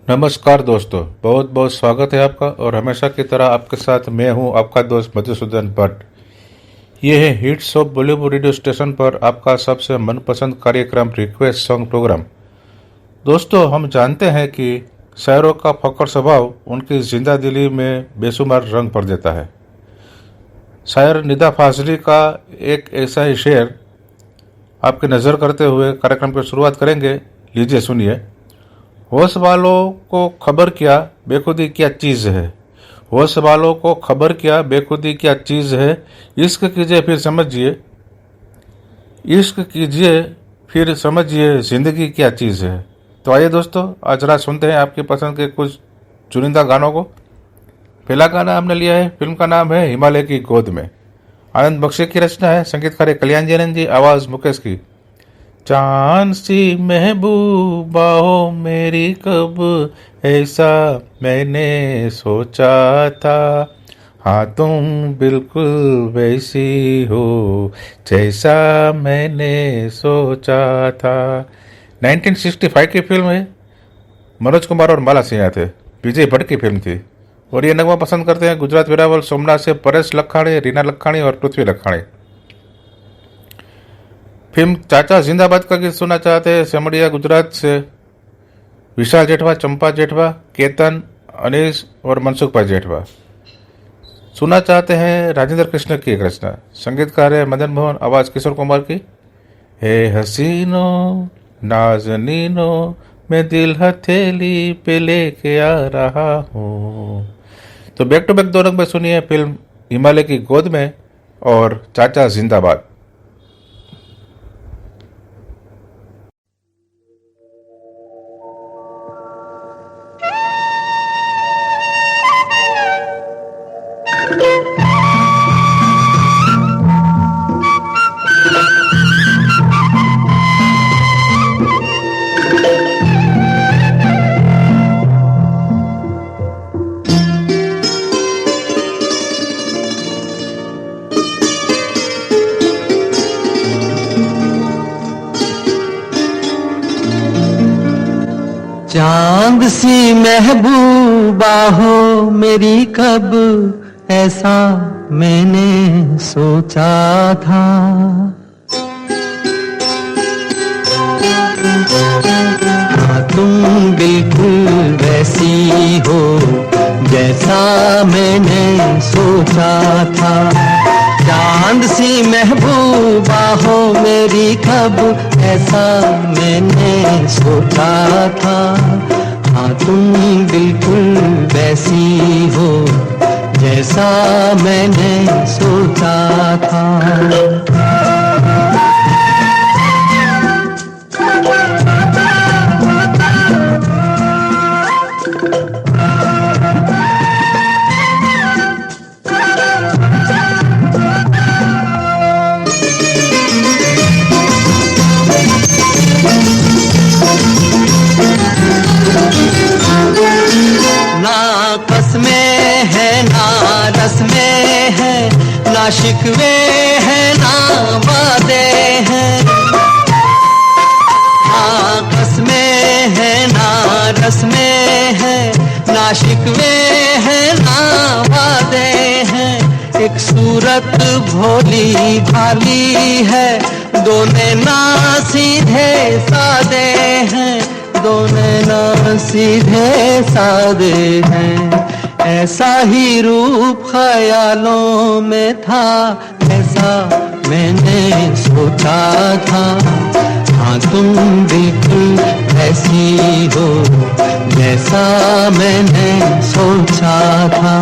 नमस्कार दोस्तों, बहुत बहुत स्वागत है आपका। और हमेशा की तरह आपके साथ मैं हूं आपका दोस्त मधुसूदन भट्ट। ये है hits of Bollywood radio station पर आपका सबसे मनपसंद कार्यक्रम रिक्वेस्ट सॉन्ग प्रोग्राम। दोस्तों, हम जानते हैं कि शायरों का फकर स्वभाव उनकी जिंदा दिली में बेशुमार रंग भर देता है। शायर निदा फाजली का एक ऐसा ही शेर आपकी नज़र करते हुए कार्यक्रम की शुरुआत करेंगे। लीजिए सुनिए। होश वालों को खबर क्या बेखुदी क्या चीज़ है, होश वालों को खबर क्या बेखुदी क्या चीज़ है, इश्क कीजिए फिर समझिए, इश्क कीजिए फिर समझिए जिंदगी क्या चीज़ है। तो आइए दोस्तों, आज रात सुनते हैं आपकी पसंद के कुछ चुनिंदा गानों को। पहला गाना हमने लिया है, फिल्म का नाम है हिमालय की गोद में। आनंद बख्शी की रचना है, संगीतकार कल्याण जैन जी, आवाज़ मुकेश की। चांद सी महबूबा हो मेरी कब ऐसा मैंने सोचा था, हाँ तुम बिल्कुल वैसी हो जैसा मैंने सोचा था। 1965 की फिल्म है। मनोज कुमार और माला सिंह थे। विजय भट्ट की फिल्म थी। और ये नगमा पसंद करते हैं गुजरात वेरावल सोमनाथ से परेश लखाणी, रीना लखाणी और पृथ्वी लखाणी। फिल्म चाचा जिंदाबाद का गीत सुनना चाहते हैं सेमड़िया गुजरात से विशाल जेठवा, चंपा जेठवा, केतन, अनीस और मनसुख भाई जेठवा। सुनना चाहते हैं राजेंद्र कृष्ण की एक रचना, संगीतकार है मदन मोहन, आवाज किशोर कुमार की। हे हसीनो नाजनीनो मैं दिल हथेली पे लेके आ रहा हूँ। तो बैक टू बैक दो रंग में सुनिए फिल्म हिमालय की गोद में और चाचा जिंदाबाद। चांद सी महबूबा हो मेरी कब ऐसा मैंने सोचा था, हाँ तुम बिल्कुल वैसी हो जैसा मैंने सोचा था। चांद सी महबूबा हो मेरी कब ऐसा मैंने सोचा था, हाँ तुम बिल्कुल वैसी हो जैसा मैंने सोचा था। ना शिकवे हैं ना वादे हैं, ना कसमें हैं ना रस्में हैं, ना शिकवे हैं ना वादे हैं। एक सूरत भोली भाली है, दोनों ना सीधे सादे हैं, दोनों ना सीधे सादे हैं। ऐसा ही रूप ख्यालों में था, ऐसा मैंने सोचा था, हाँ तुम बिल्कुल ऐसी हो जैसा मैंने सोचा था।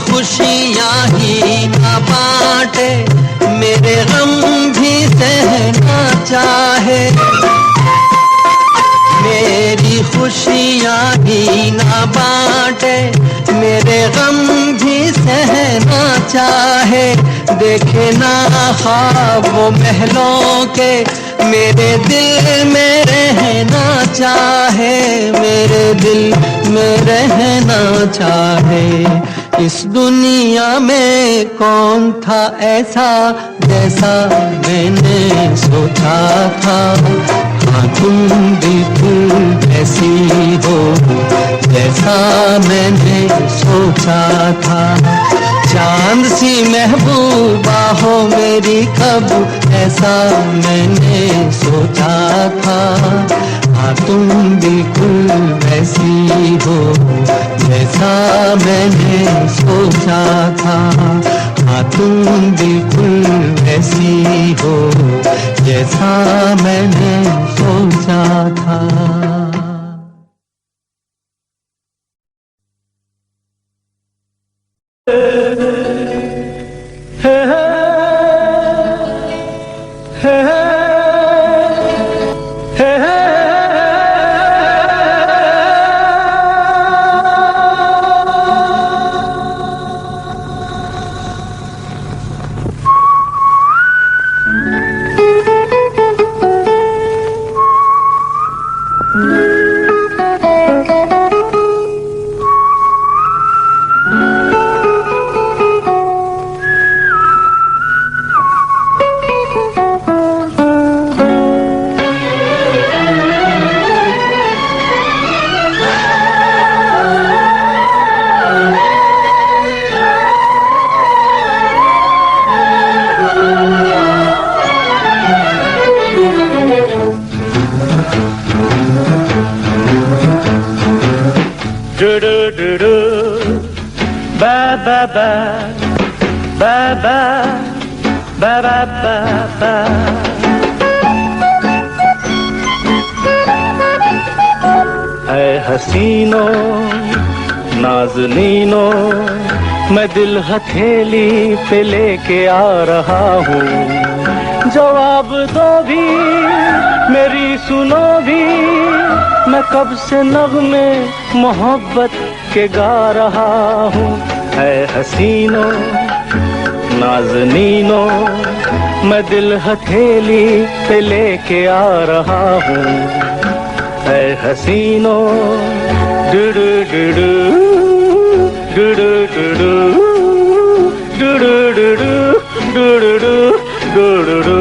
खुशियाँ ही ना बांटे, मेरे गम भी सहना चाहे, मेरी खुशियाँ ही ना बांटे, मेरे गम भी सहना चाहे, देखे ना ख्वाब वो महलों के, मेरे दिल में रहना चाहे, मेरे दिल में रहना चाहे। इस दुनिया में कौन था ऐसा जैसा मैंने सोचा था, हाँ तुम बिल्कुल ऐसी हो जैसा मैंने सोचा था। चांद सी महबूबा हो मेरी कब ऐसा मैंने सोचा था, हाँ तुम बिल्कुल वैसी हो जैसा मैंने सोचा था, हाँ तुम बिल्कुल वैसी हो जैसा मैंने सोचा था। ऐ हसीनो नाज़नीनो, मैं दिल हथेली पे लेके आ रहा हूँ, जवाब दो भी मेरी सुनो भी, मैं कब से नग़्मे मोहब्बत के गा रहा हूँ। ऐ हसीनो नाज़नीनो, मैं दिल हथेली पे लेके आ रहा हूँ। ऐ हसीनो डुडु डुडु डुडु डुडु डुडु डुडु डुडु डुडु।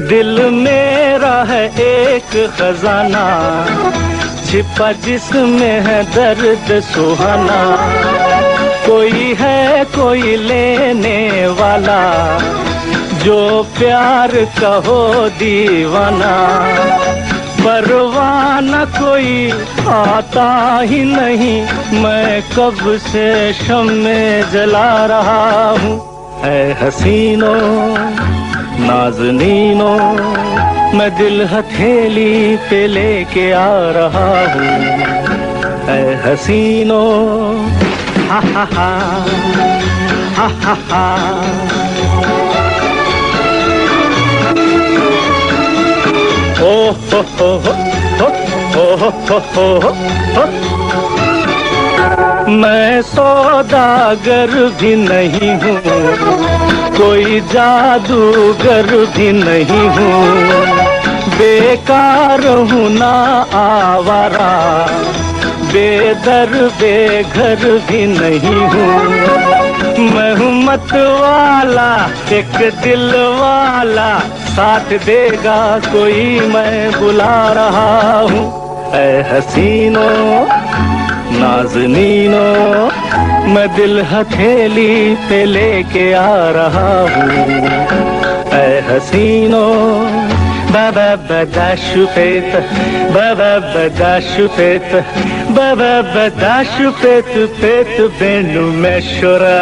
दिल मेरा है एक खजाना, छिपा जिसमें है दर्द सुहाना, कोई है कोई लेने वाला, जो प्यार का हो दीवाना, परवाना कोई आता ही नहीं, मैं कब से शम्मे जला रहा हूँ। ऐ हसीनो नाज़नीनो, मैं दिल हथेली पे लेके आ रहा हूँ। ऐ हसीनो हा हा हा हा हा हा। ओ हो हो। मैं सौदागर भी नहीं हूँ, कोई जादूगर भी नहीं हूँ, बेकार हूँ ना आवारा, बेदर बेघर भी नहीं हूँ, मैं हूँ मत वाला एक दिल वाला, साथ देगा कोई मैं बुला रहा हूँ। ऐ हसीनो नाज़नीनो, मैं दिल हथेली पे लेके आ रहा हूँ। ऐ हसीनो बाबा बदाशुपेत, बाबा बदाशुपेत, बाबा बदाशुपेत पेत बेनु मेशोरा।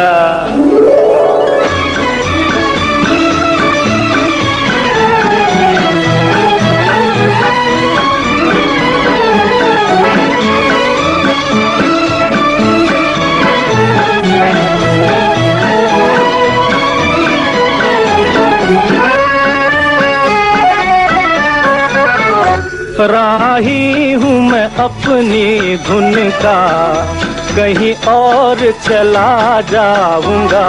अपनी धुन का कहीं और चला जाऊंगा।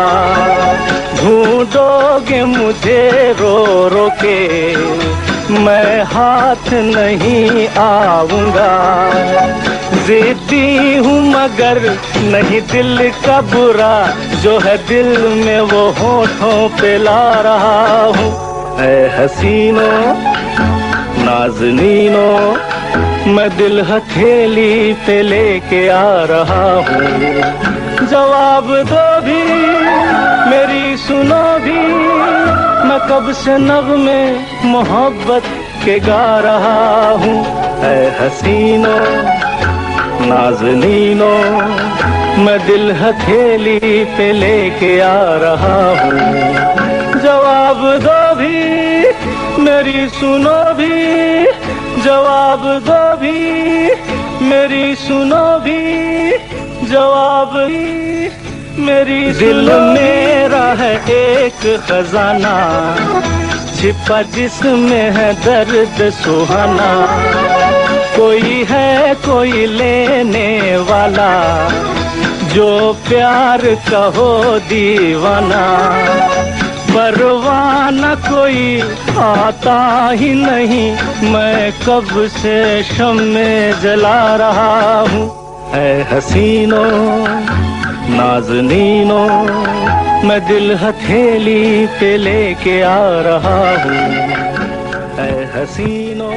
ढूंढोगे मुझे रो रो के, मैं हाथ नहीं आऊंगा। जिद्दी हूँ मगर नहीं दिल का बुरा, जो है दिल में वो होठों पे ला रहा हूँ। ऐ हसीनों नाज़नीनों, मैं दिल हथेली पे लेके आ रहा हूँ। जवाब दो भी, मेरी सुनो भी, मैं कब से नग़्मे मोहब्बत के गा रहा हूँ। ऐ हसीनों नाज़नीनों, मैं दिल हथेली पे लेके आ रहा हूँ। जवाब दो भी, मेरी सुनो भी, जवाब दो भी, मेरी सुनो भी, जवाब भी मेरी। दिल मेरा है एक खजाना, छिपा जिसमें है दर्द सुहाना। कोई है कोई लेने वाला, जो प्यार का हो दीवाना। परवाना कोई आता ही नहीं, मैं कब से शम्मे जला रहा हूँ। ऐ हसीनों नाज़नीनों, मैं दिल हथेली पे लेके आ रहा हूँ। ऐ हसीनों।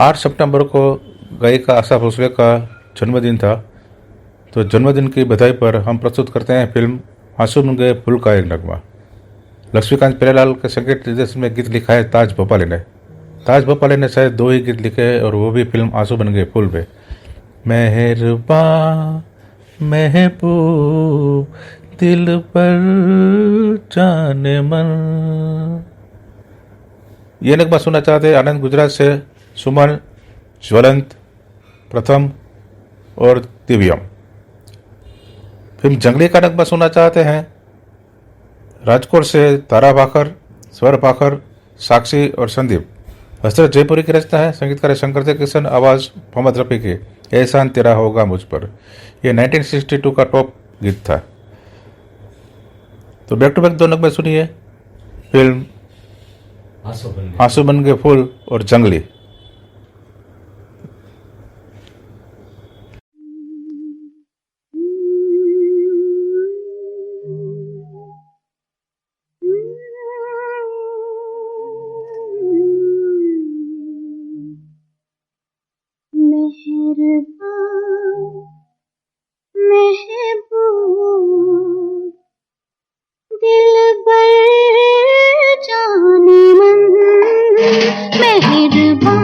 8 सितंबर को गायिका आशा भोसले का जन्मदिन था, तो जन्मदिन की बधाई पर हम प्रस्तुत करते हैं फिल्म आंसू बन गए फूल का एक नगमा। लक्ष्मीकांत प्यारेलाल के संगीत निर्देशन में गीत लिखा है ताज भोपाली ने। ताज भोपाली ने शायद 2 ही गीत लिखे हैं, और वो भी फिल्म आंसू बन गए फूल पे। मेहरबान महबूब दिल पर जाने मन। ये नगमा सुनना चाहते हैं आनंद गुजरात से सुमन, ज्वलंत, प्रथम और दिव्यम। फिल्म जंगली का नगमा सुनना चाहते हैं राजकोट से तारा भाकर, स्वर भाकर, साक्षी और संदीप। हसरत जयपुरी की रचना है, संगीतकार है शंकर जयकिशन, आवाज़ मोहम्मद रफ़ी की। एहसान तेरा होगा मुझ पर, यह 1962 का टॉप गीत था। तो बैक टू बैक 2 नगमे सुनिए, फिल्म आंसू बन गए फूल और जंगली। मेहरबान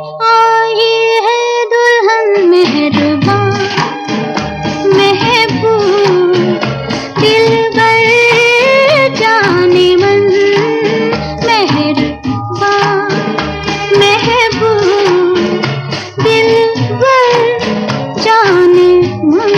आई है दुल्हन मेहरबान महबूब दिलबर जाने मन मेहरबान महबूब दिलबर जाने मन।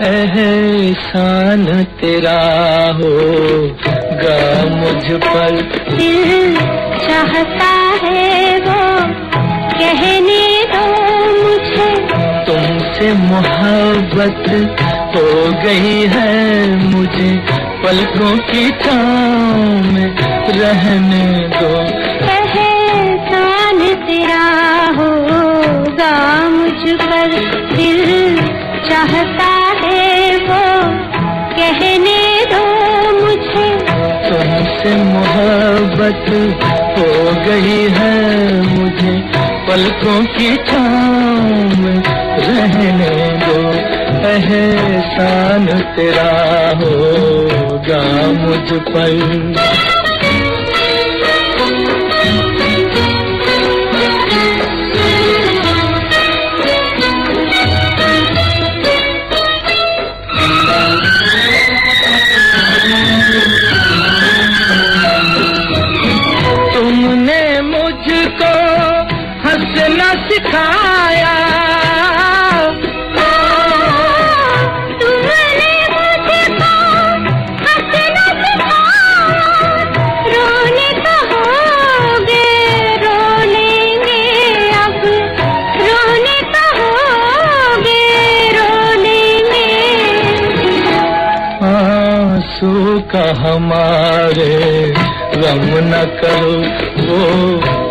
एहसान तेरा होगा मुझ पर, दिल चाहता है वो कहने दो मुझे, तुमसे मोहब्बत हो गई है मुझे, पलकों की छाँव में रहने दो। एहसान तेरा होगा मुझ पर, दिल चाहता है वो कहने दो मुझे, तुमसे मोहब्बत हो गई है मुझे, पलकों की छाँव में रहने दो। एहसान तेरा होगा मुझ पर। हंसना सिखाया, तुमने मुझको हंसना सिखाया, रोने कहोगे रो लेंगे अब, रोने कहोगे रो लेंगे। आंसू का हमारे गम न करो, वो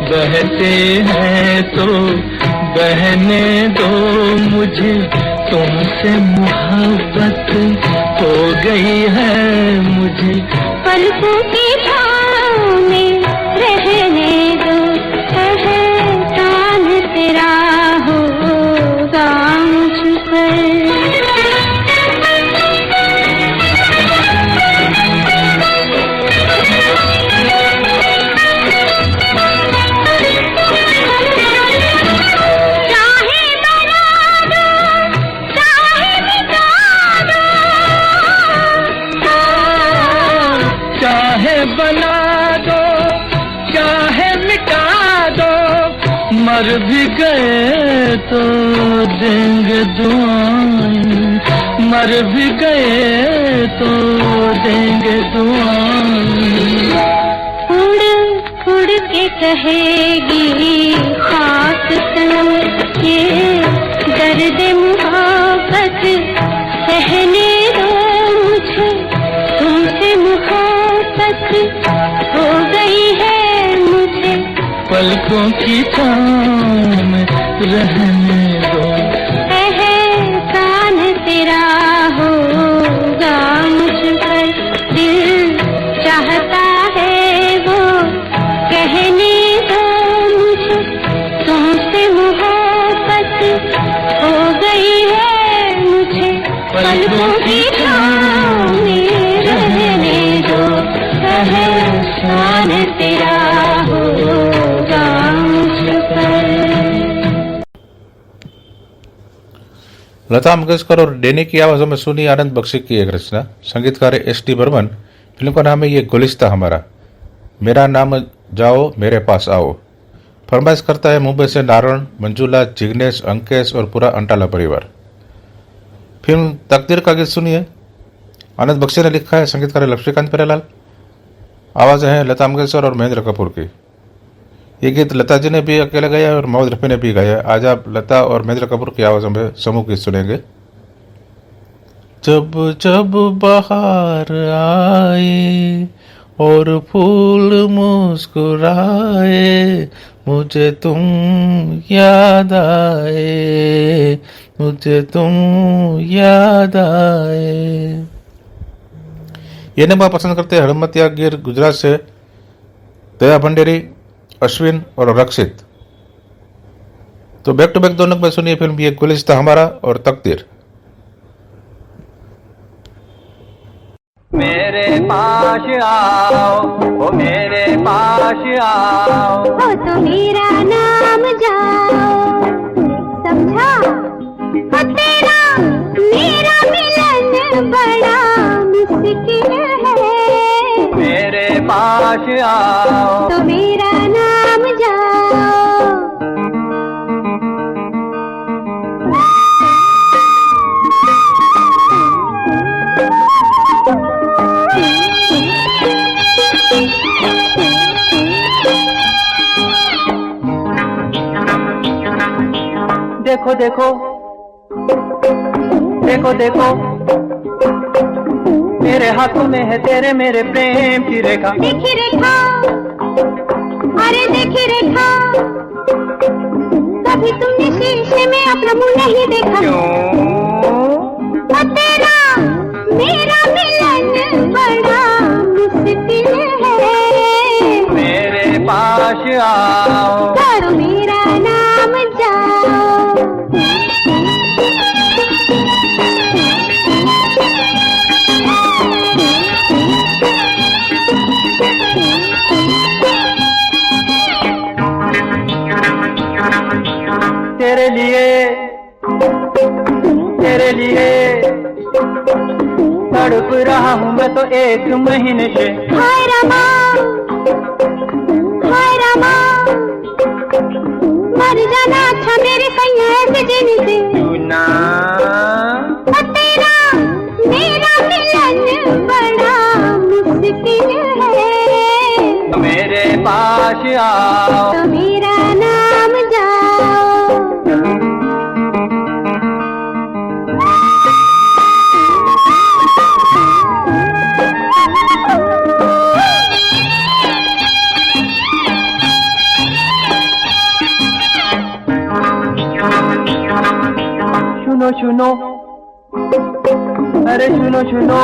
बहते हैं तो बहने दो मुझे, तुमसे मोहब्बत हो गई है मुझे, पलकों की छाँव में रहने दो। एहसान तेरा होगा मुझ पर। बना दो चाहे मिटा दो, मर भी गए तो देंगे दुआएं, मर भी गए तो देंगे दुआएं। उड़ उड़ के कहेगी खाक सनम, ये दर्द मोहब्बत सहने दो मुझे, तुमसे मोहब्बत हो गई है मुझे, पलकों की छाँव में रहने दो। एहसान तेरा होगा मुझ पर, दिल चाहता है वो कहने दो मुझे, तुमसे मोहब्बत हो गई है मुझे, पलकों की छाँव में लता मंगेशकर और डैनी की आवाज़ों में सुनी आनंद बख्शी की एक रचना, संगीतकार एस.डी. बर्मन। फिल्म का नाम है ये गुलिस्ता हमारा। मेरा नाम जाओ मेरे पास आओ। फरमाइश करता है मुंबई से नारायण, मंजुला, जिग्नेश, अंकेश और पूरा अंटाला परिवार। फिल्म तकदीर का गीत सुनिए। आनंद बख्शी ने लिखा है, संगीतकार लक्ष्मीकांत प्यारेलाल, आवाज़ें हैं लता मंगेशकर और महेंद्र कपूर की। ये गीत लता जी ने भी अकेले गाया है और मोहम्मद रफ़ी ने भी गाया है। आज आप लता और महेंद्र कपूर की आवाज़ों में समूह गीत सुनेंगे। जब जब बहार आए और फूल मुस्कुराए, मुझे तुम याद आए, मुझे तुम याद आए। ये नंबर पसंद करते हैं हड़मतिया गिर गुजरात से दया भंडेरी, अश्विन और रक्षित। तो बैक टू बैक दोनों में सुनिए फिल्म ये गुलिस्ता हमारा और तकदीर। मेरे पास आओ, ओ मेरे पास आओ, हो तो मेरा नाम जाओ, समझा? हो तेरा मेरा मिलन बड़ा मुश्किल है। मेरे पास आओ, तो मेरा नाम जाओ। देखो देखो देखो देखो, मेरे हाथों में है तेरे मेरे प्रेम की रेखा। देखी रेखा, अरे देखी रेखा, कभी तुमने शीशे में अपना मुंह नहीं देखा। क्यों? वो तेरा मेरा मिलन बड़ा मुश्किल है। मेरे पास आओ, करो मेरा नाम जाओ। तेरे लिए तड़प रहा हूँ मैं तो 1 महीने से। हाय रामा, हाय रामा, मर जाना अच्छा मेरे सैया ऐसे जीने से। सुना वो तेरा मेरा मिलन बड़ा मुश्किल है। मेरे पास आओ, तो मेरा नाम जाओ। सुनो सुनो, अरे सुनो सुनो,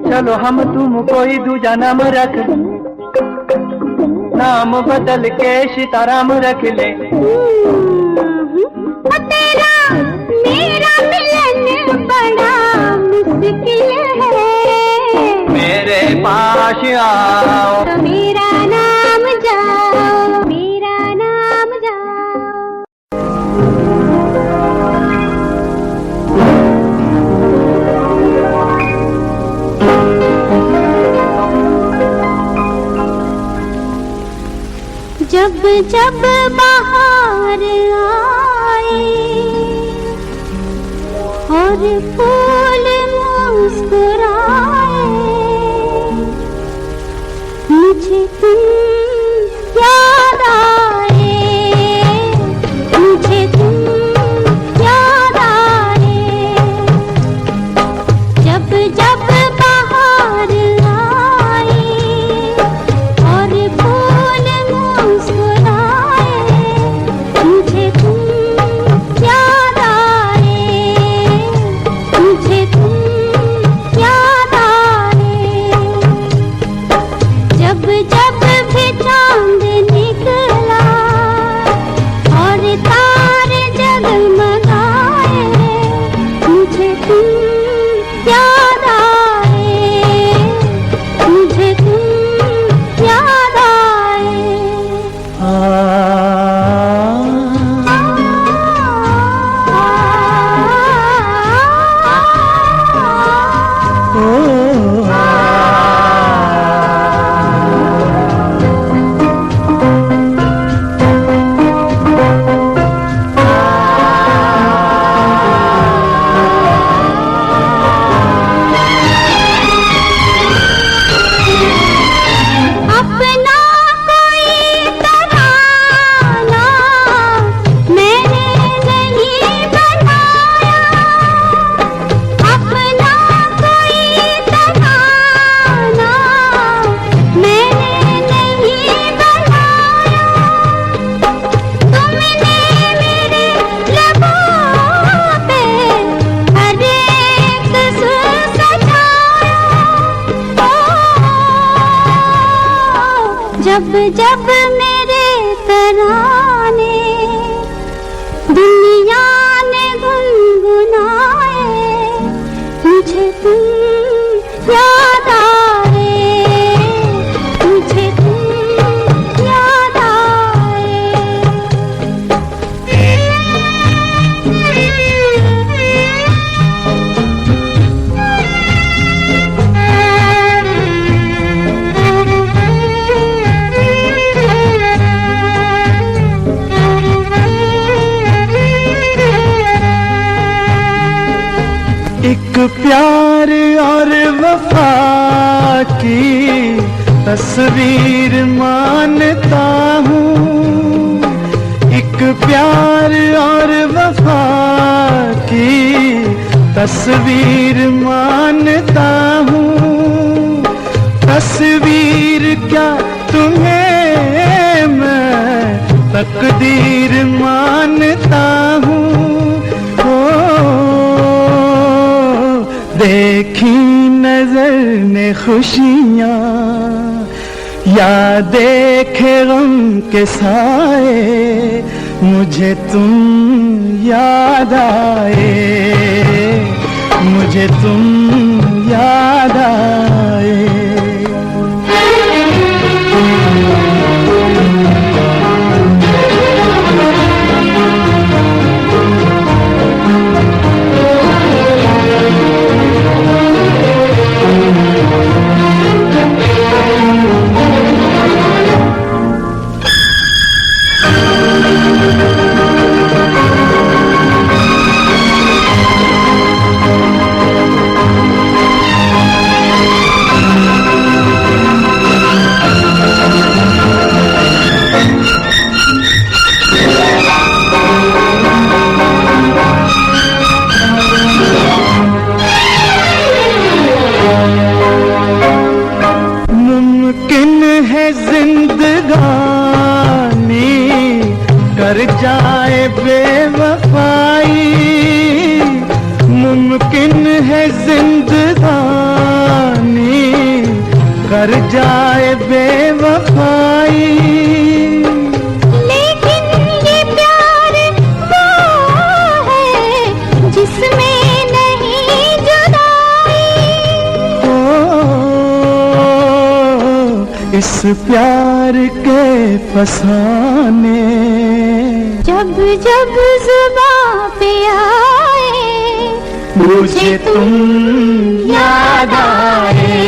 चलो हम तुम कोई दूजा नाम रख, नाम बदल के सीताराम रख ले। वो तेरा मेरा मिलन बड़ा मुश्किल है। मेरे पास आओ, तो मेरा नाम जाओ, मेरा नाम जाओ। जब जब बाहर आए और फूल मुस्कुराए, मुझे तुम याद आए, मुझे तुम याद आए। जब जब बाहर आए और फूल मुस्कुराए, मुझे तुम याद आए, जब जब मेरे तराने दुनिया ने गुनगुनाए, मुझे तुम याद आए, मुझे तुम याद एक प्यार और वफा की तस्वीर मानता हूँ, एक प्यार और वफा की तस्वीर मानता हूँ। तस्वीर क्या तुम्हें मैं तकदीर मानता हूँ। देखी नजर ने खुशियाँ या देखे गम के साए, मुझे तुम याद आए, मुझे तुम याद आए। मुमकिन है जिंदगानी कर जाए बेवफाई, मुमकिन है जिंदगानी कर जाए बेवफाई। लेकिन ये प्यार वो है जिसमें नहीं जुदाई, इस प्यार के फसाने जब जब जुबां पे आए, मुझे तुम याद आए,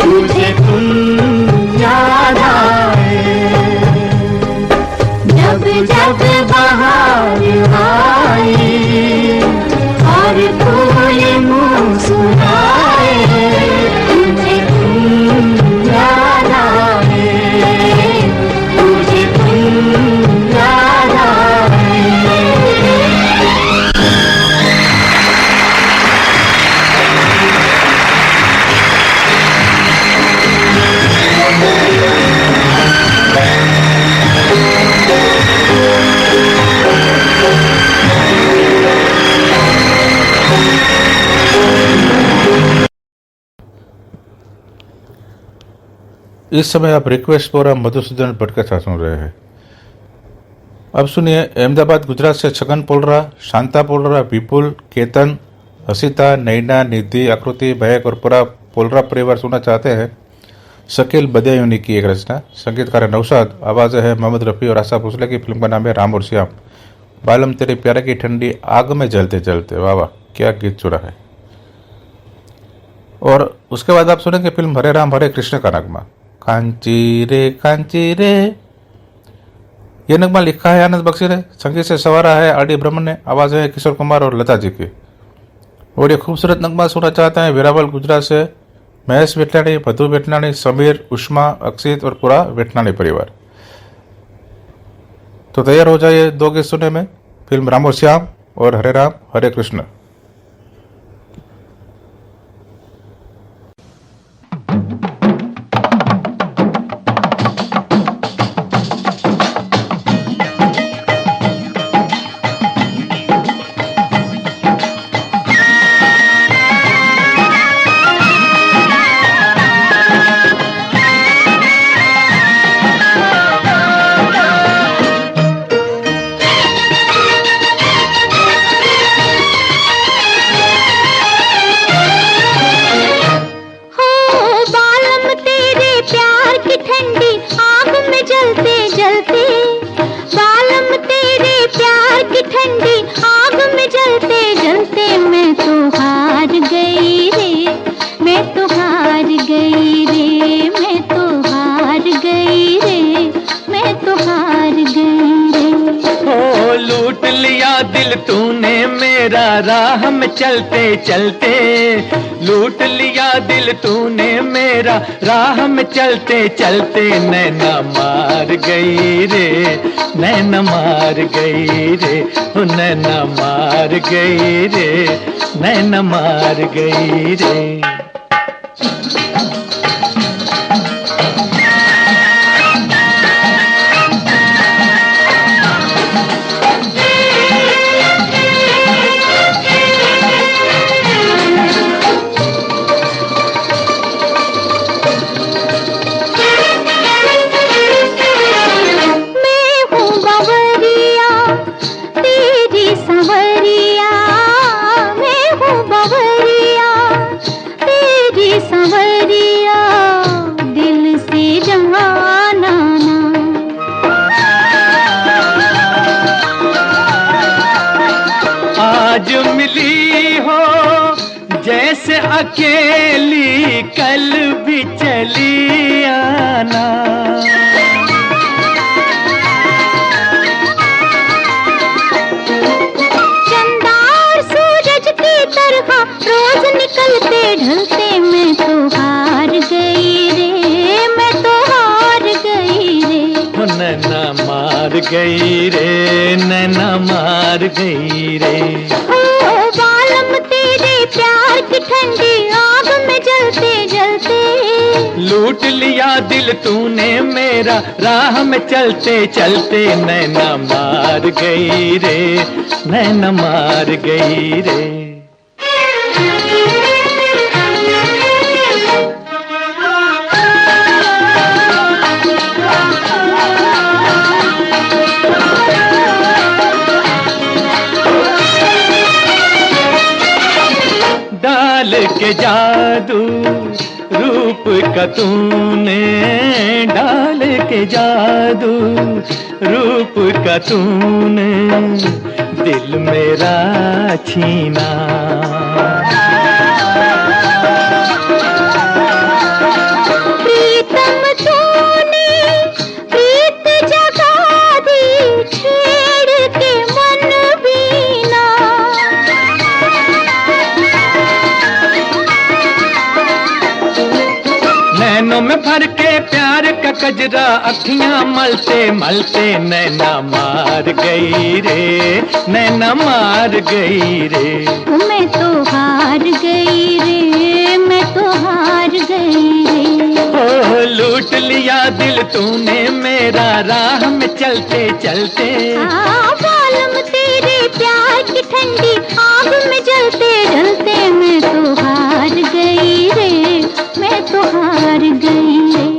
मुझे तुम याद आए। जब जब बहार आई और फूल मुस्कुराए, मुझे तुम याद आए, मुझे तुम याद आए। इस समय आप रिक्वेस्ट प्रोग्राम मधुसूदन भट्ट के साथ सुन रहे हैं। अब सुनिए अहमदाबाद गुजरात से छगन पोलरा, शांता पोलरा, विपुल, केतन, हसीता, नैना, निधि, आकृति, महक और पूरा पोलरा परिवार सुनना चाहते हैं शकील बदियानी की एक रचना। संगीतकार है नौशाद, आवाज़ है मोहम्मद रफ़ी और आशा भोसले की। फिल्म का नाम है राम और श्याम। बालम तेरे प्यारे की ठंडी आग में जलते जलते, वाह वाह क्या गीत चुरा है। और उसके बाद आप सुनेंगे फिल्म हरे राम हरे कृष्ण का नगमा, कांची रे। ये नगमा लिखा है आनंद बख्शी ने, संगीत से सवारा है आर डी ब्रह्मन ने, आवाज़ है किशोर कुमार और लता जी की। और ये खूबसूरत नगमा सुनना चाहते हैं वेरावल गुजरात से महेश वेटलानी, मधु वेटलानी, समीर, उष्मा, अक्षित और पूरा वेटलानी परिवार। तो तैयार हो जाइए दो गीत सुनने में, फिल्म राम और श्याम और हरे राम हरे कृष्ण। मेरा राह में चलते चलते, लूट लिया दिल तूने मेरा राह में चलते चलते। नैना मार गई रे, नैना मार गई रे, ओ नैना मार गई रे, नैना मार गई रे। आज मिली हो जैसे अकेली, कल भी चली आना। चंदा और सूरज की तरह रोज निकलते ढलते, मैं तो हार गई रे, मैं तो हार गई रे। नैना मार गई रे, नैना मार गई रे। ओ बालम तेरे प्यार की ठंडी आग में जलते जलते, लूट लिया दिल तूने मेरा राह में चलते चलते। नैना मार गई रे, नैना मार गई रे। डाल के जादू रूप का तूने, डाल के जादू रूप का तूने दिल मेरा छीना। प्रीतम तूने प्रीत जगा दी, छेड़ के मन बीना। नैनों में भर के प्यार का कजरा, अखियां मलते मलते। नैना मार गई रे, नैना मार गई रे। मैं तो हार गई रे, मैं तो हार गई रे। ओ लूट लिया दिल तूने मेरा राह में चलते चलते। बालम तेरे प्यार की ठंडी आग में जलते जलते, मैं तो हार गई रे, मैं तो हार गई रे।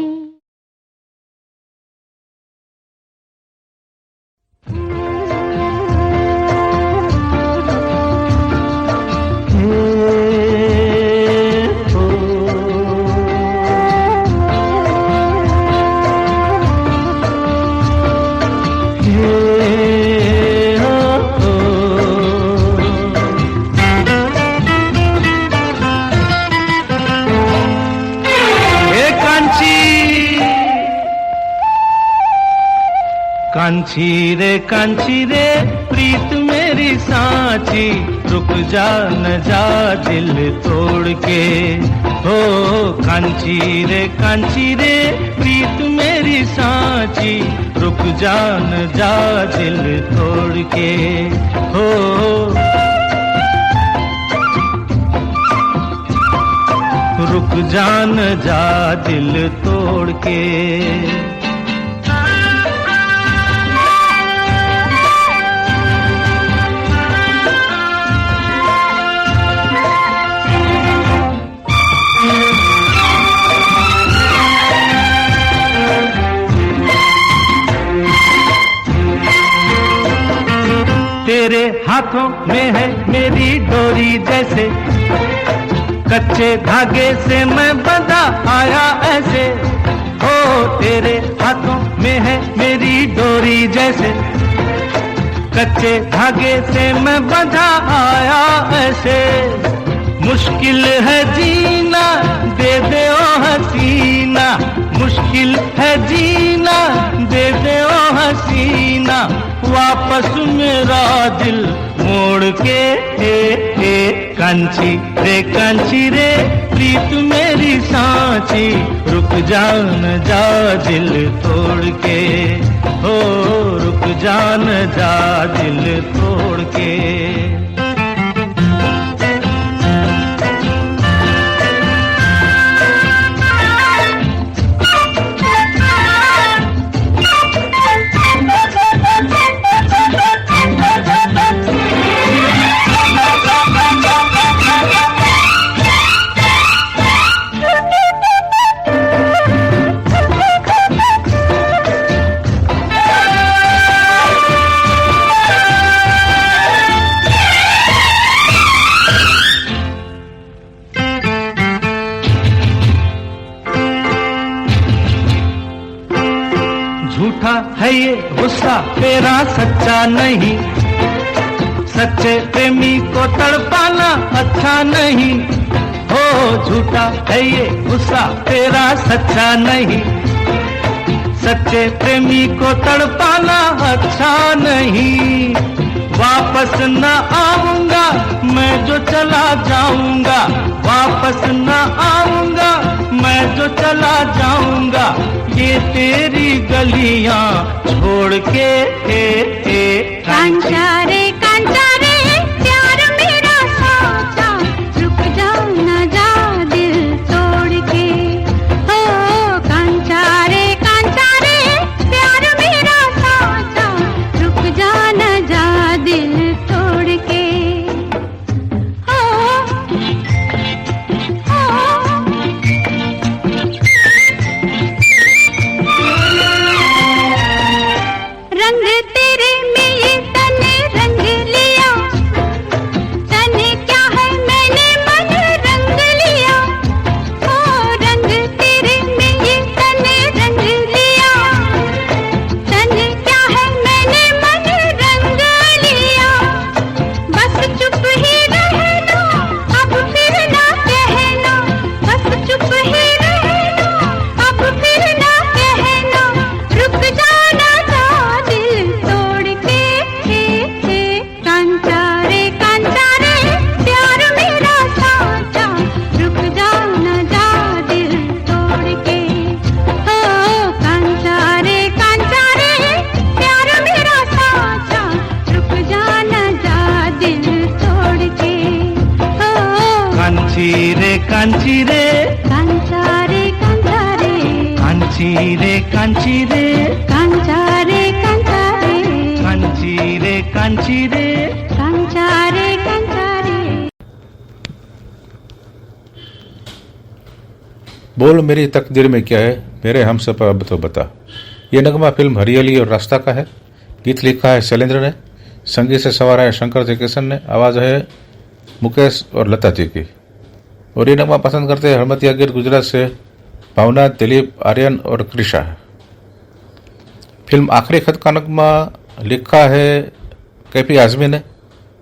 कांची रे प्रीत मेरी सांची, रुक जा न जा दिल तोड़ के। हो कांची रे प्रीत मेरी सांची, रुक जा न जा दिल तोड़ के। हो रुक जा न जा दिल तोड़ के। तेरे हाथों में है मेरी डोरी जैसे, कच्चे धागे से मैं बंधा आया ऐसे। हो तेरे हाथों में है मेरी डोरी जैसे, कच्चे धागे से मैं बंधा आया ऐसे। मुश्किल है जीना दे दे ओ हसीना, मुश्किल है जीना दे दे ओ हसीना। वापस मेरा दिल मोड़ के कांची रे प्रीत मेरी सांची, रुक जा न जा दिल तोड़ के, हो रुक जा न जा दिल तोड़ के। झूठा है ये गुस्सा तेरा सच्चा नहीं, सच्चे प्रेमी को तड़पाना अच्छा नहीं। हो झूठा है ये गुस्सा तेरा सच्चा नहीं, सच्चे प्रेमी को तड़पाना अच्छा नहीं। वापस न आऊंगा मैं जो चला जाऊंगा, वापस न आऊंगा मैं जो चला जाऊंगा, ये तेरी गलियां छोड़ के। कांचा रे प्यार मेरा साचा, रुक जा न जा दिल तोड़ के। हो कांचा रे प्यार मेरा साचा, रुक जा न जा दिल तोड़ के। रंग तेरे में ये तने रंग लिया, तने क्या है मैंने मन रंग लिया। ओ रंग तेरे में ये तने रंग लिया, तने क्या है मैंने मन रंग लिया। बस चुप ही रहना अब फिर ना कहना, बस चुप ही रहना अब फिर ना कहना, रुक जाना था दिल तोड़ के। कांचा रे प्यार मेरा साचा, रुक जा न जा दिल तोड़ के। हो कांचा रे प्यार मेरा साचा, रुक जा न जा दिल तोड़ के। हो कांची रे कांचा रे कांची रे कांचा रे कांची रे। कांचा रे। बोल मेरी तकदीर में क्या है मेरे हमसफर अब तो बता। ये नगमा फिल्म हरियाली और रास्ता का है। गीत लिखा है शैलेंद्र ने, संगीत से सवार है शंकर जयकिशन ने, आवाज़ है मुकेश और लता जी की। और ये नगमा पसंद करते हैं हरमतिया गिर गुजरात से भावना, दिलीप, आर्यन और कृषा। फिल्म आखिरी खत का नगमा लिखा है कैफी आजमी ने,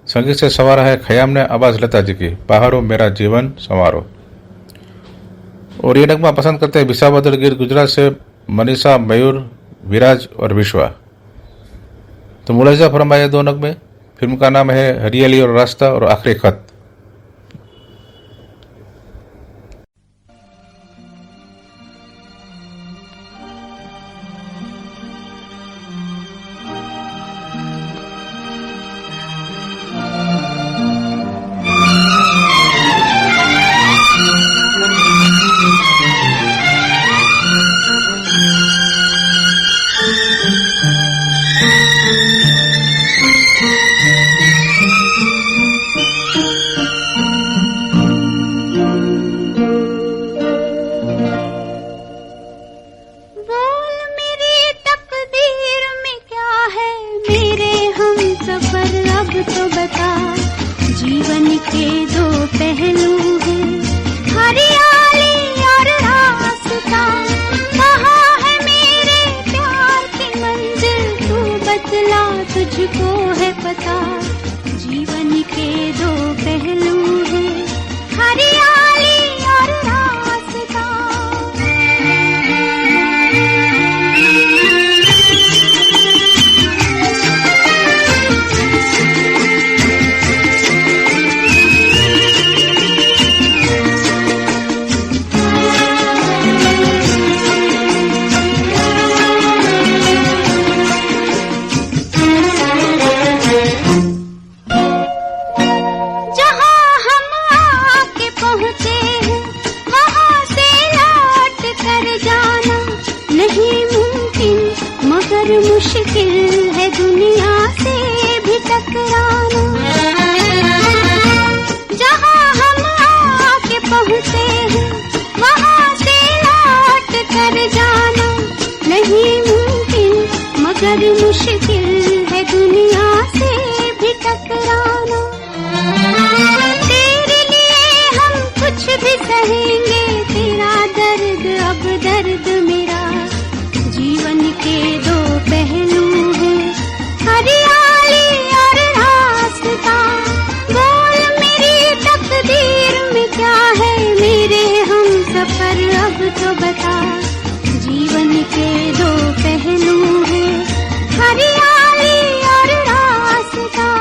संगीत से सवार है खयाम ने, आवाज़ लता जी की। पहाड़ों मेरा जीवन संवारो। और ये नगमा पसंद करते हैं विसावदर गिर गुजरात से मनीषा, मयूर, विराज और विश्वा। तो मुलाजा फरमाए दो नगमे। फिल्म का नाम है हरियाली और रास्ता और आखिरी खत। मुश्किल है दुनिया से भी टकराना। जहाँ हम आके पहुँचे हैं वहाँ से लौट कर जाना नहीं मुमकिन, मगर मुश्किल है दुनिया से भी टकराना। तेरे लिए हम कुछ भी सहेंगे, तेरा दर्द अब दर्द मेरा। जीवन के दो पहलू हैं, हरियाली और रास्ता। बोल मेरी तकदीर में क्या है, मेरे हम सफर अब तो बता। जीवन के दो पहलू हैं, हरियाली और रास्ता।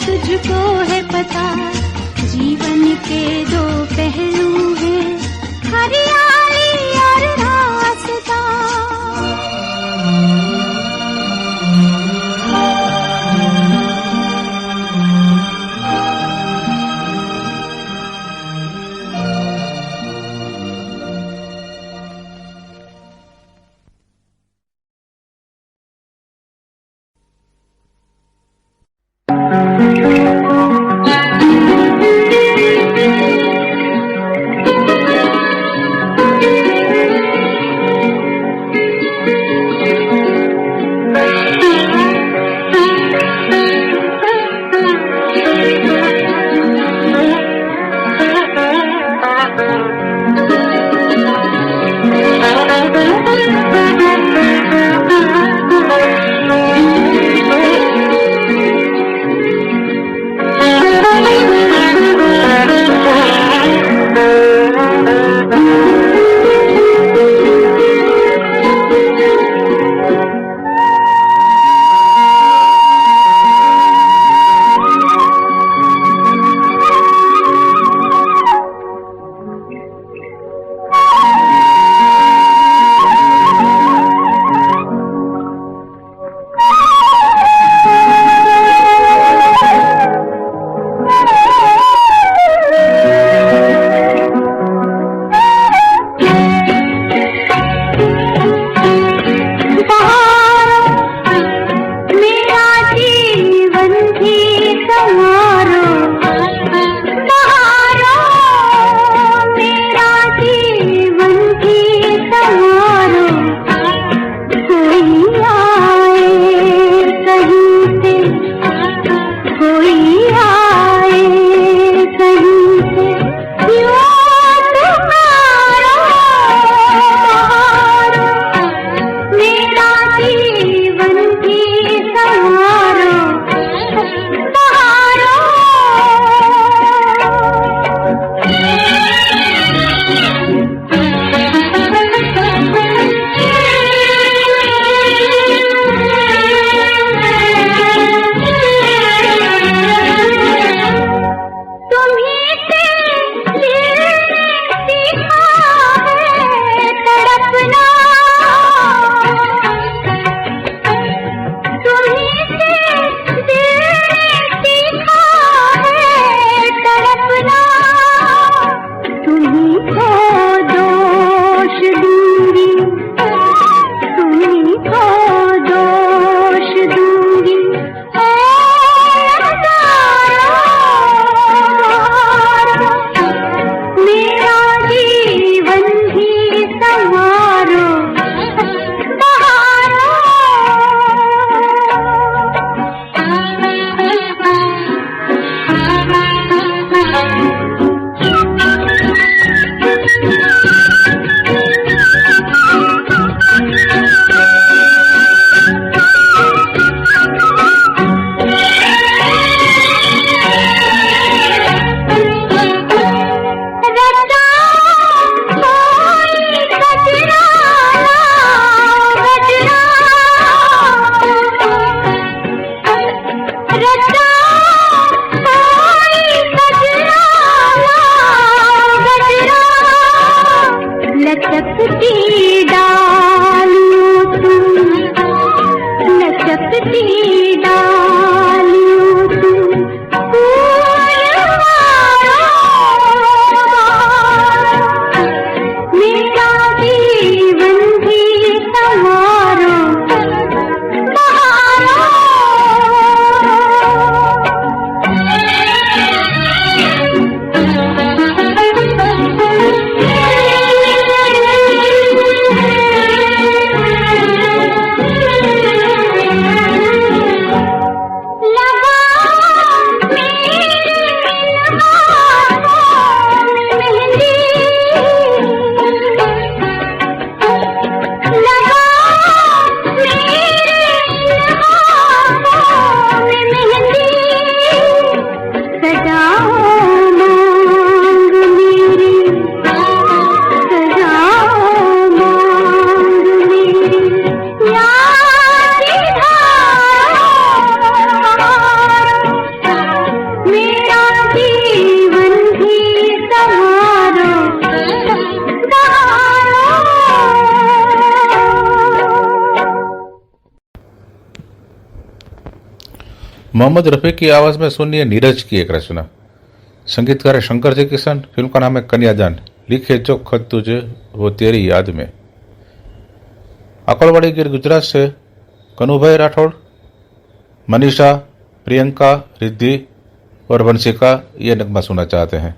तुझको है पता, जीवन के दो पहलू हैं, हरियाली और रास्ता। मोहम्मद रफ़ी की आवाज़ में सुनिए नीरज की एक रचना। संगीतकार है शंकर जी किशन। फिल्म का नाम है कन्यादान। लिखे जो खत तुझे वो तेरी याद में। अकोलवाड़ी गिर गुजरात से कनुभाई राठौड़, मनीषा, प्रियंका, रिद्धि और वंशिका ये नगमा सुनना चाहते हैं।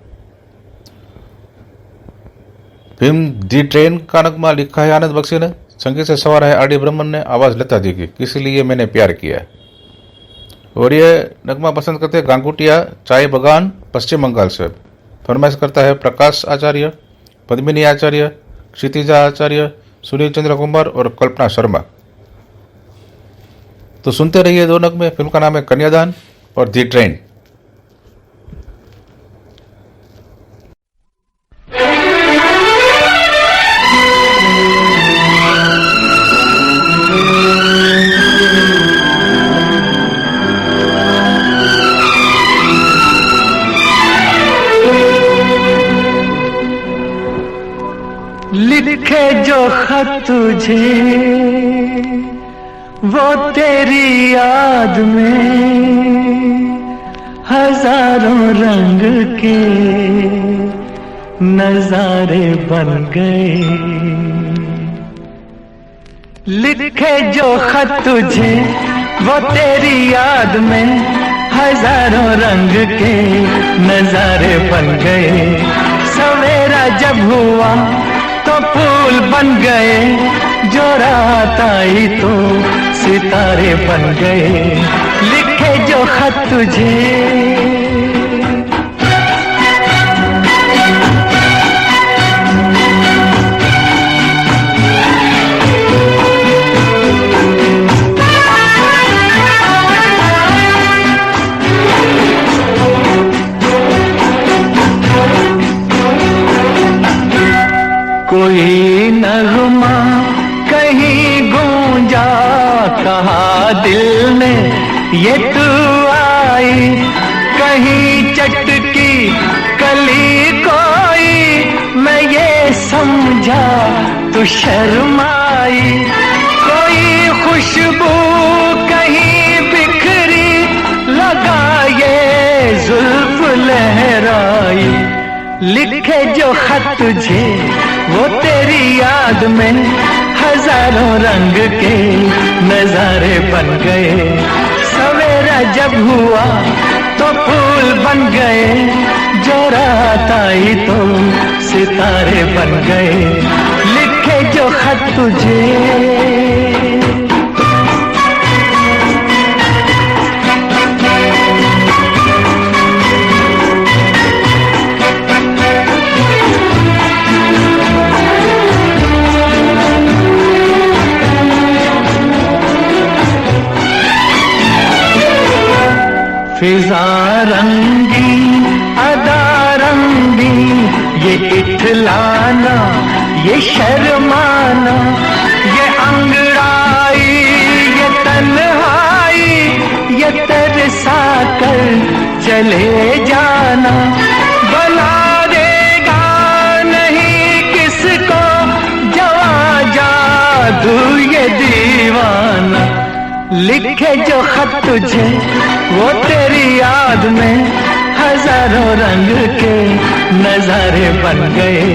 फिल्म दी ट्रेन का नगमा लिखा है आनंद बख्शी ने। संगीत से सवार है आर डी ब्रह्मन ने। आवाज लता दी की। किसी लिए मैंने प्यार किया। और ये नगमा पसंद करते हैं गांगुटिया चाय बगान पश्चिम बंगाल से। फरमाइश करता है प्रकाश आचार्य, पद्मिनी आचार्य, क्षितिजा आचार्य, सुनील चंद्र कुमार और कल्पना शर्मा। तो सुनते रहिए दो नगमे। फिल्म का नाम है कन्यादान और दी ट्रेन। लिखे जो खत तुझे वो तेरी याद में हजारों रंग के नजारे बन गए। लिखे जो खत तुझे वो तेरी याद में हजारों रंग के नजारे बन गए। सवेरा जब हुआ तो फूल बन गए, जो रात आई तो सितारे बन गए। लिखे जो खत तुझे कोई नगमा कहीं गूंजा, कहा दिल में ये तू आई। कहीं चटकी कली कोई, मैं ये समझा तू शर्माई। कोई खुशबू कहीं बिखरी, लगा ये जुल्फ लहराई। लिखे जो खत तुझे वो तेरी याद में हजारों रंग के नजारे बन गए। सवेरा जब हुआ तो फूल बन गए, जो रात आई तो सितारे बन गए। लिखे जो खत तुझे फिजा रंगी अदा रंगी, ये इठलाना ये शर्माना, ये अंगड़ाई ये तन्हाई, ये तरसा कर चले जाना। बना देगा नहीं किसको जवा जादू ये दीवाना। लिखे जो खत तुझे वो तेरी याद में हजारों रंग के नजारे बन गए।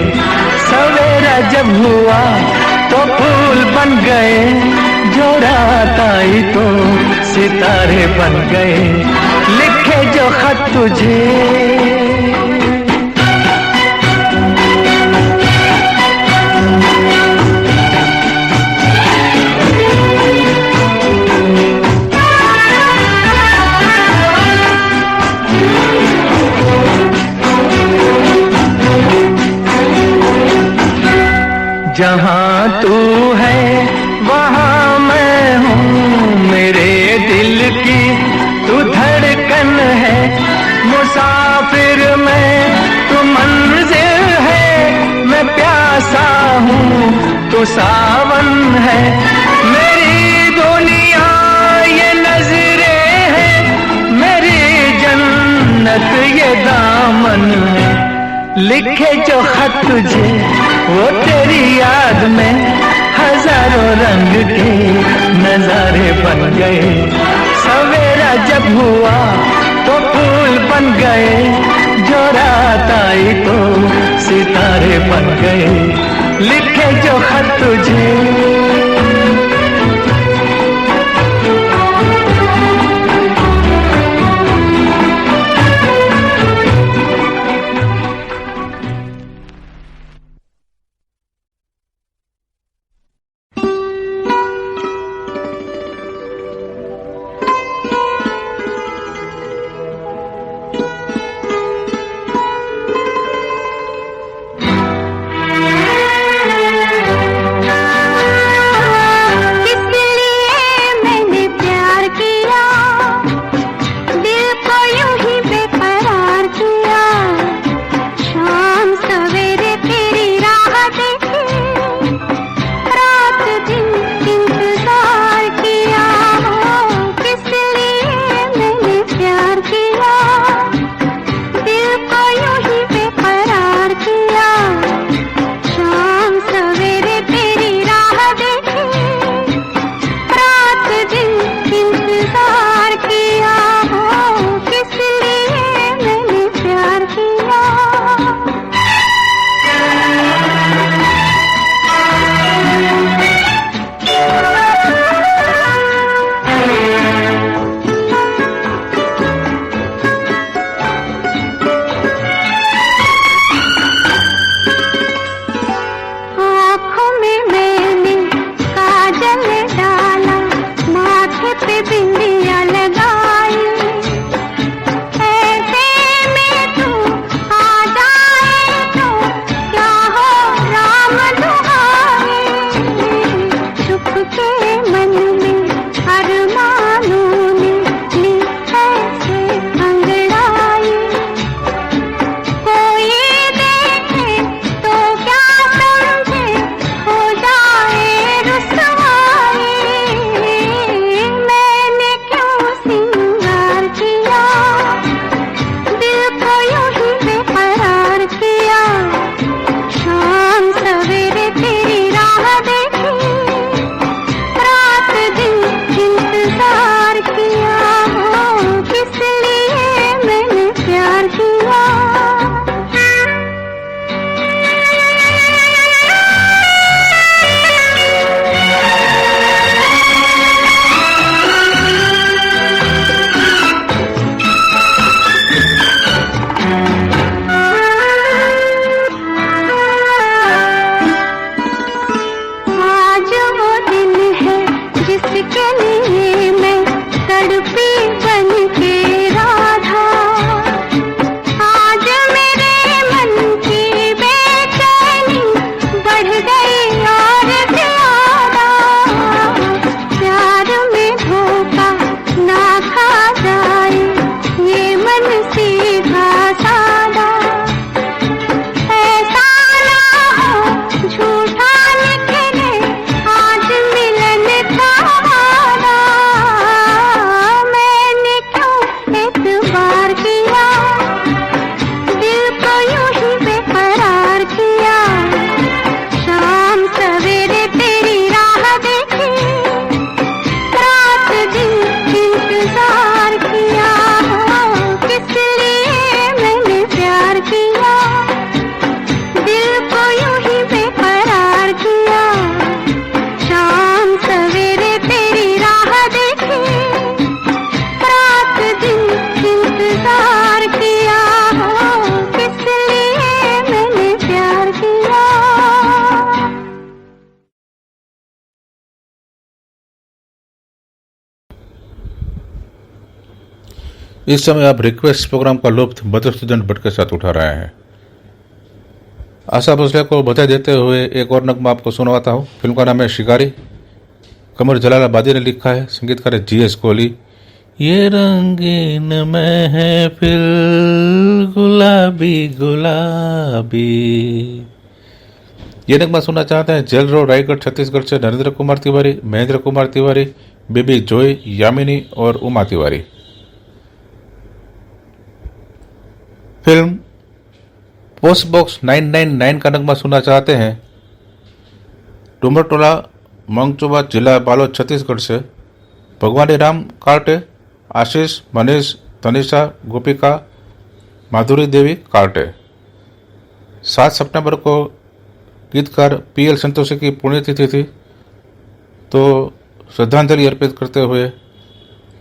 सवेरा जब हुआ तो फूल बन गए, जो रात आई तो सितारे बन गए। लिखे जो खत तुझे जहाँ तू है वहाँ मैं हूँ, मेरे दिल की तू धड़कन है। मुसाफिर मैं तू मंजिल है, मैं प्यासा हूँ तू सावन है। मेरी दुनिया ये नजरें हैं, मेरी जन्नत ये दामन है। लिखे जो खत तुझे वो तेरी याद में हजारों रंग के नजारे बन गए। सवेरा जब हुआ तो फूल बन गए, जो रात आई तो सितारे बन गए, लिखे जो खत तुझे इस समय आप रिक्वेस्ट प्रोग्राम का लुत्फ मधुसूदन भट्ट के साथ उठा रहे हैं। आशा भोसले को बधाई देते हुए एक और नगमा आपको सुनवाता हूँ। फिल्म का नाम है शिकारी। कमर जलालाबादी ने लिखा है, संगीतकार है GS कोहली। ये रंगीन महफिल गुलाबी गुलाबी। ये नगमा सुनना चाहते हैं जेल रोड रायगढ़ छत्तीसगढ़ से नरेंद्र कुमार तिवारी, महेंद्र कुमार तिवारी, बेबी जॉय, यामिनी और Uma Tiwari. Film post box 999 का नगमा सुनना चाहते हैं डुमरटोला मंगचोबा जिला बालोद छत्तीसगढ़ से भगवानी राम काटे आशीष, मनीष, तनिषा, गोपिका, माधुरी देवी कार्टे। 7 सितंबर को गीतकार PL संतोषी की पुण्यतिथि थी, तो श्रद्धांजलि अर्पित करते हुए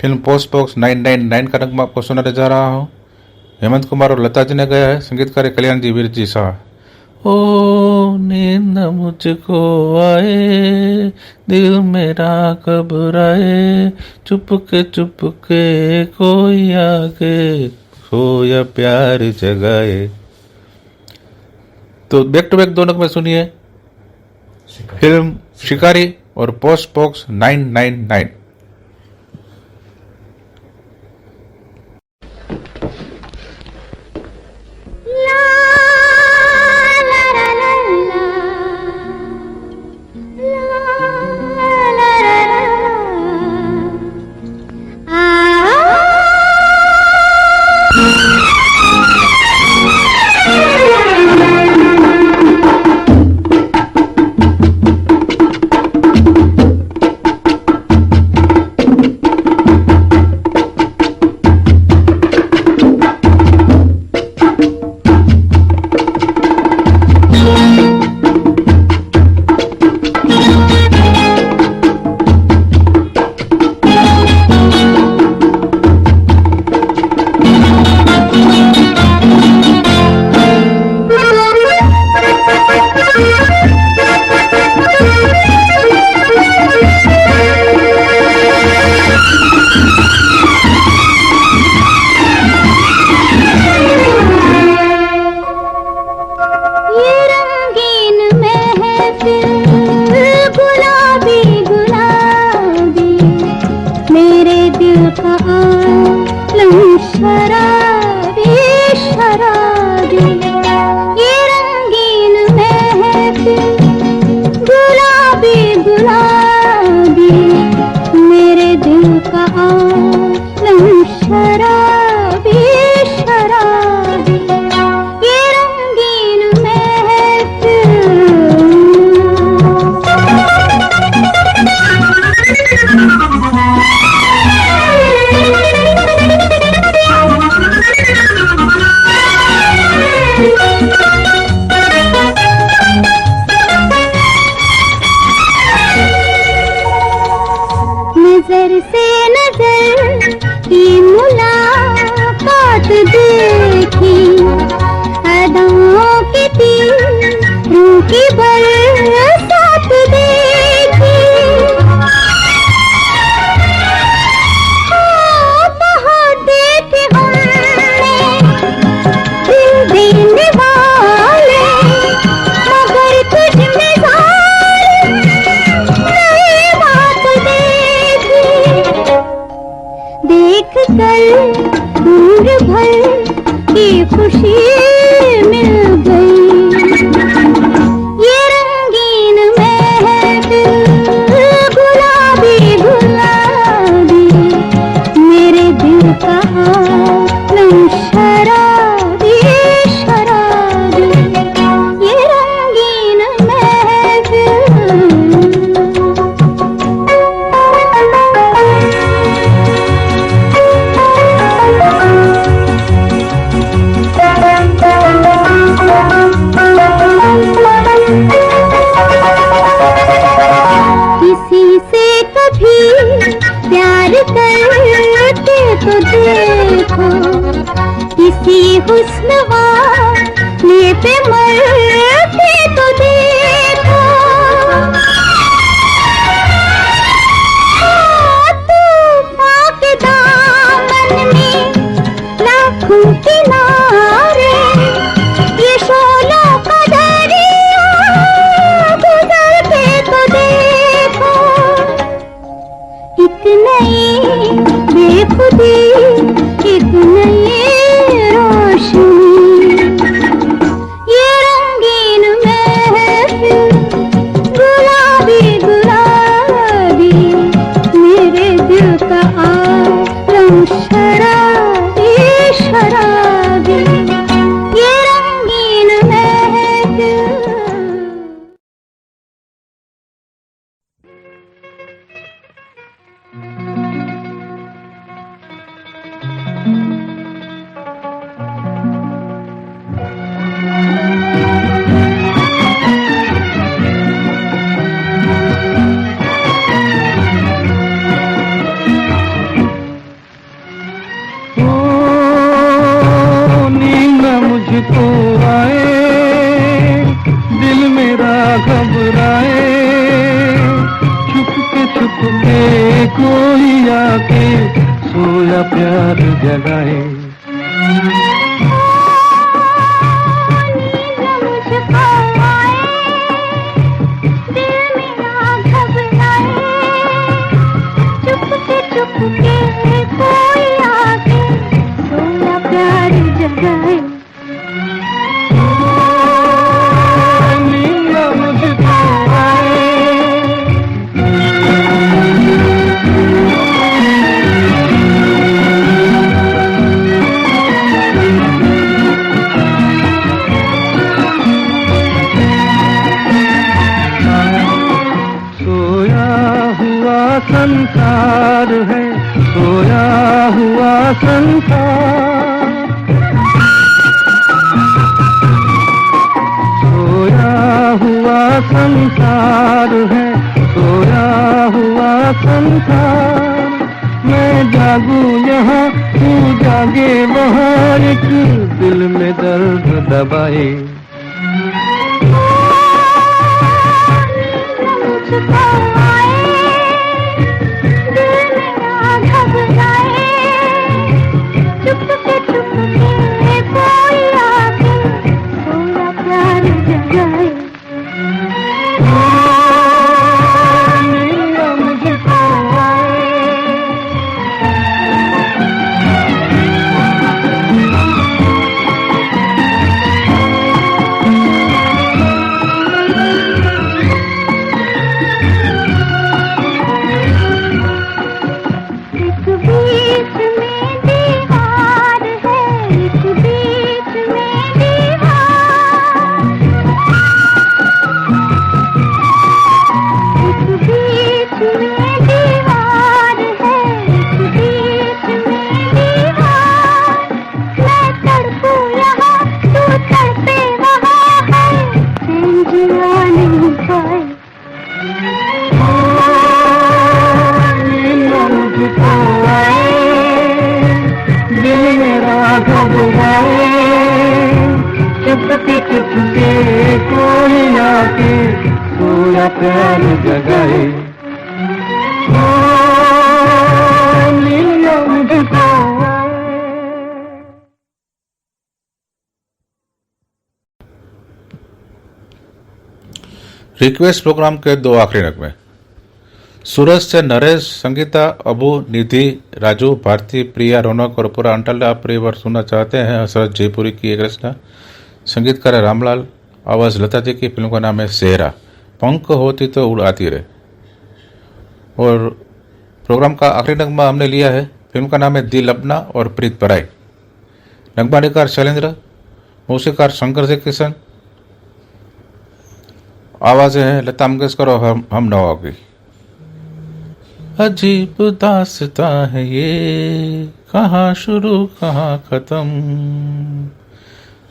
फिल्म पोस्ट बॉक्स 999 का नगमा आपको सुनाने जा रहा हूँ। हेमंत कुमार और लता जी ने गाया है, संगीतकार कल्याण जी वीर जी शाह। ओ नींद मुझको आए, दिल मेरा घबराए, चुपके कोई आके सोया प्यार जगाए। तो बैक टू बैक दोनों में सुनिए फिल्म शिकारी और पोस्ट बॉक्स 999। ये रंगीन कोई आके सोया प्यार जगाए। संसार है सोया हुआ संसार, सोया हुआ संसार है सोया हुआ संसार। मैं जागूं यहाँ तू जागे वहाँ, एक दिल में दर्द दबाए। कोई आके सोया प्यार जगाए। रिक्वेस्ट प्रोग्राम के दो आखिरी नगमे। सूरज से नरेश, संगीता, अबू, निधि, राजू, भारती, प्रिया, रौनक और पूरा अंटला परिवार सुनना चाहते हैं हसरत जयपुरी की एक रचना। संगीतकार है रामलाल, आवाज़ लता जी की। फिल्म का नाम है सेहरा। पंख होती तो उड़ आती रहे। और प्रोग्राम का आखिरी नगमा हमने लिया है, फिल्म का नाम है दिल अपना और प्रीत पराई। नगमानिकार शैलेंद्र, मौसीकार शंकर जय किशन, आवाज़ें हैं लता मंगेशकर और हम नवा की। अजीब दास्ता है ये, कहाँ शुरू कहाँ खत्म।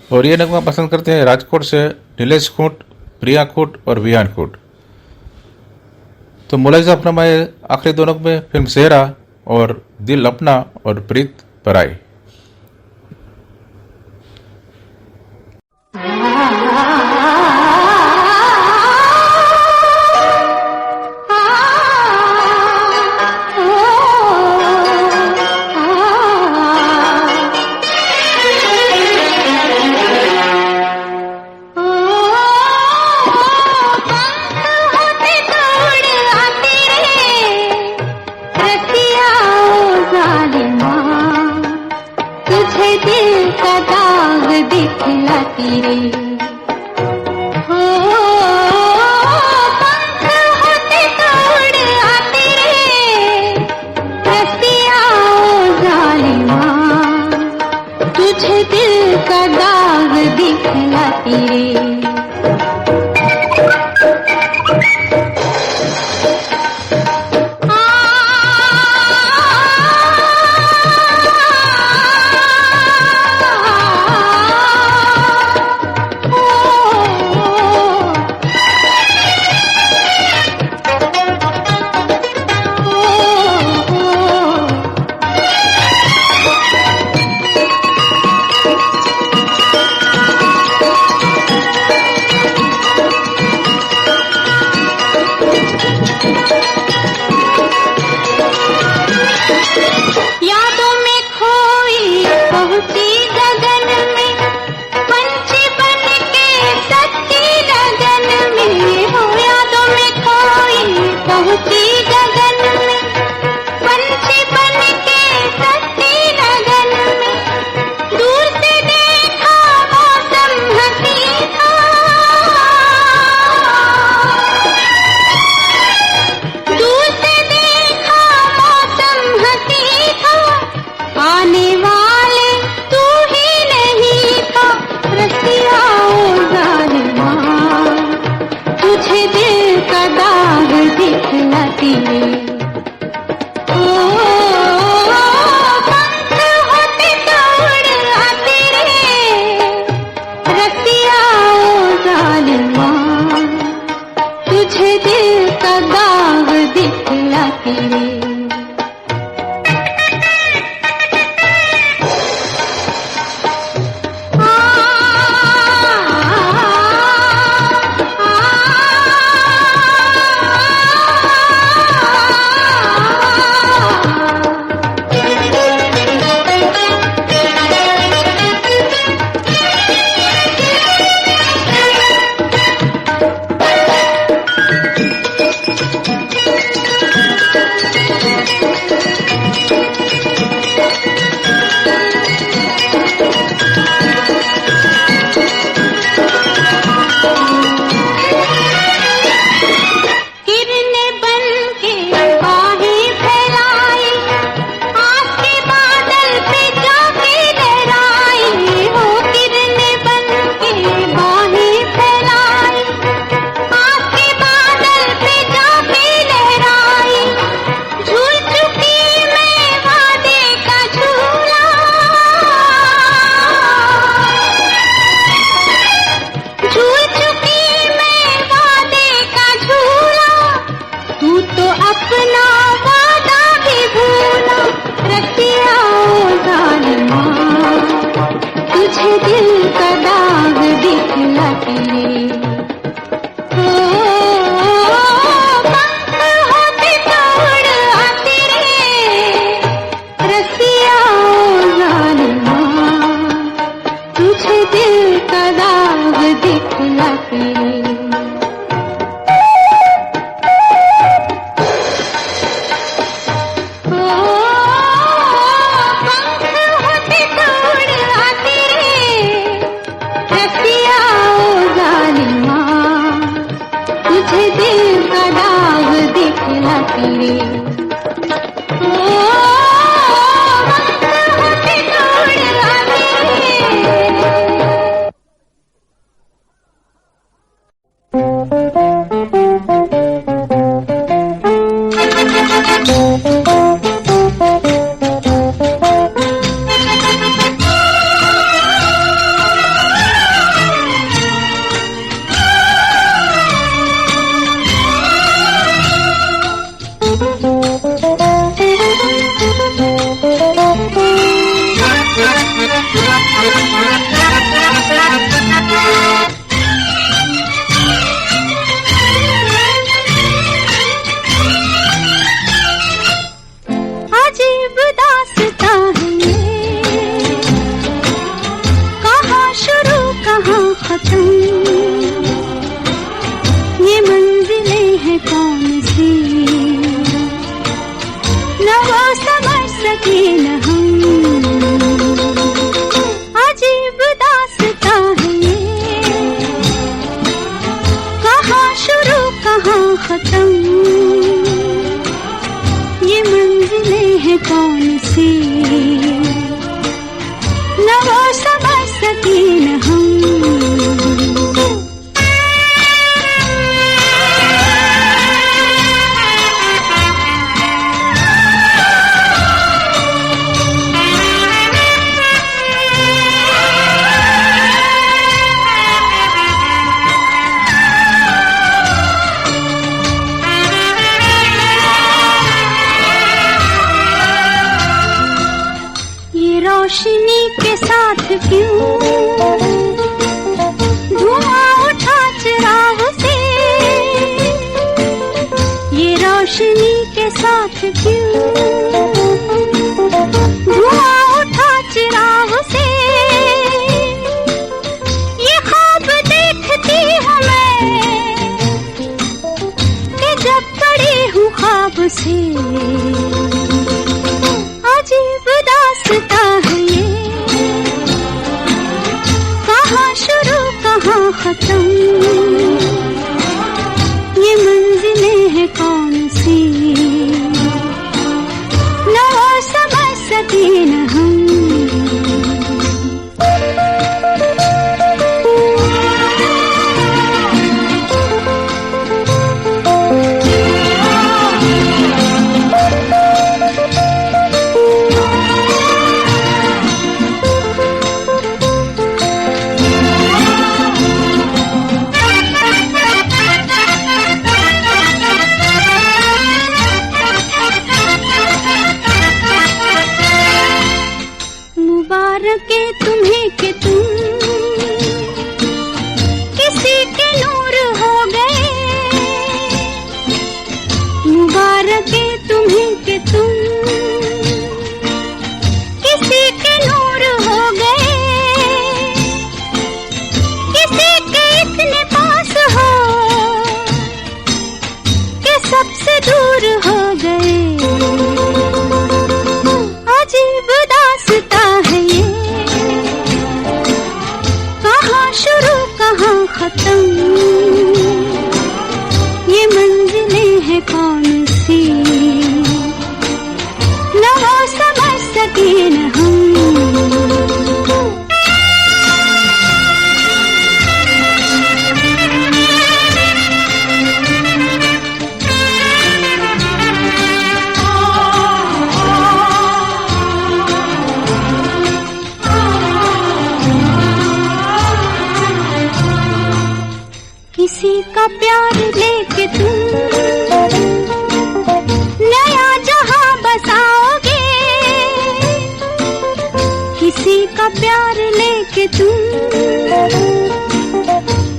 और ये नगमा पसंद करते हैं राजकोट से नीलेश खूंट, प्रिया खूंट और विहान खूंट। तो मुलायजा फरमाए आखिरी दो नगमे फिल्म सेहरा और दिल अपना और प्रीत पराई। दिखलाती रे। ओ पंख होते तो उड़ आते रे, रसिया ओ जालिमा तुझे दिल का दाग दिखलाती रे। रोशनी के साथ क्यों धुआं उठा चिराग से, ये रोशनी के साथ क्यों धुआं उठा चिराग से, ये ख्वाब देखती हूँ मैं कि जब पड़ी हूँ ख्वाब से। अजीब दास्तां है ये, कहाँ शुरू कहाँ खत्म, ये मंजिलें हैं कौन सी, किसी का प्यार लेके तुम नया जहां बसाओगे, किसी का प्यार लेके तुम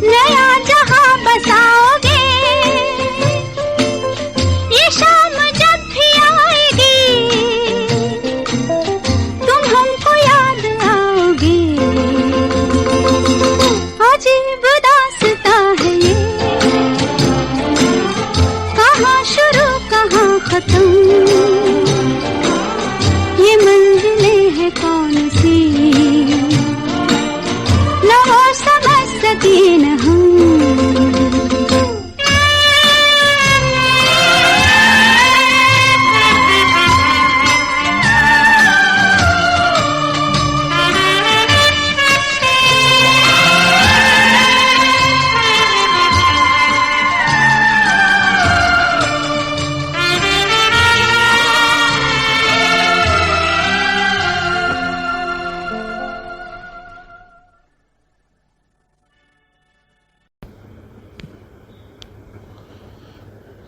नया जहां बसाओगे। ये शाम जब भी आएगी तुम हमको याद आओगे। अजीब दास्तां है ये, कहाँ शुरू कहाँ खत्म, ये मंजिलें हैं कौन सी न वो समझ सके न हम।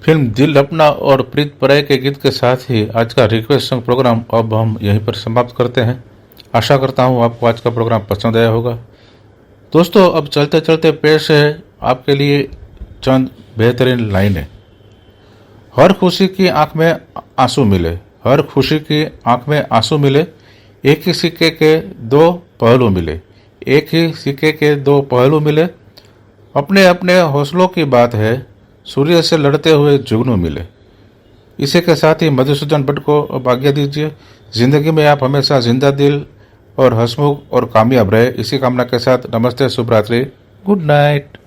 फिल्म दिल अपना और प्रीत पराई के गीत के साथ ही आज का रिक्वेस्ट सॉन्ग प्रोग्राम अब हम यहीं पर समाप्त करते हैं। आशा करता हूँ आपको आज का प्रोग्राम पसंद आया होगा। दोस्तों, अब चलते चलते पेश है आपके लिए चंद बेहतरीन लाइनें। हर खुशी की आंख में आंसू मिले, हर खुशी की आंख में आंसू मिले, एक ही सिक्के के दो पहलू मिले, एक ही सिक्के के दो पहलू मिले, अपने अपने हौसलों की बात है, सूर्य से लड़ते हुए जुगनू मिले। इसी के साथ ही मधुसूदन भट्ट को अब आज्ञा दीजिए। जिंदगी में आप हमेशा जिंदा दिल और हंसमुख और कामयाब रहे, इसी कामना के साथ नमस्ते, शुभ रात्रि, गुड नाइट।